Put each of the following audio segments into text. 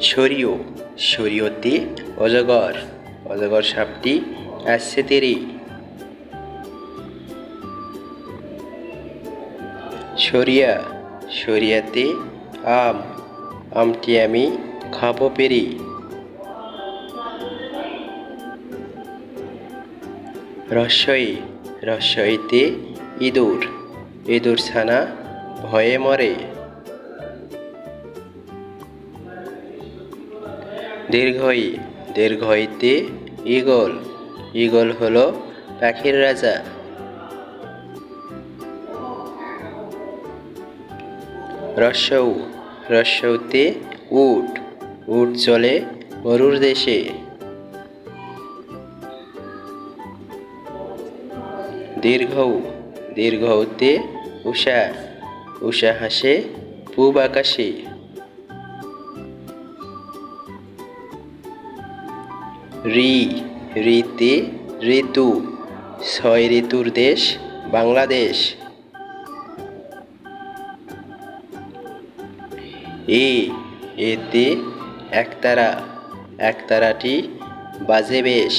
সরিও সরিয়তে অজগর অজগর সাপটি আসছে তেরে। সরিয়া সরিয়াতে আম আমটি আমি খাবো পেরে। রস্বই রস্বইতে ইঁদুর ইঁদুর ছানা ভয়ে মরে। দীর্ঘই দীর্ঘইতে ঈগল ঈগল হলো পাখির রাজা। রস্যৌ রস্যৌতে উট উট চলে মরুর দেশে। দীর্ঘৌ দীর্ঘৌতে উষা উষা হাসে পূব আকাশে। রি রিতে ঋতু ছয় ঋতুর দেশ বাংলাদেশ। এতে একতারা একতারাটি বাজে বেশ।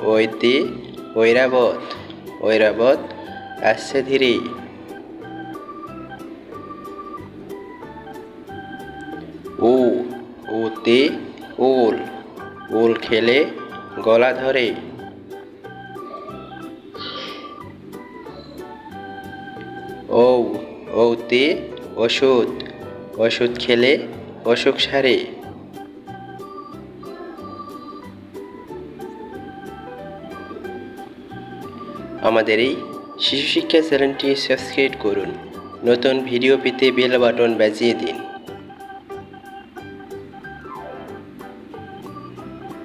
ওইতে ঐরাবত ঐরাবত আসছে ধীরে। ওতে ওল ওল খেলে গলা ধরে। ওতে ওষুধ ওষুধ খেলে অসুখ সারে। আমাদের এই শিশু শিক্ষা চ্যানেলটি সাবস্ক্রাইব করুন। নতুন ভিডিও পেতে বেল বাটন বাজিয়ে দিন।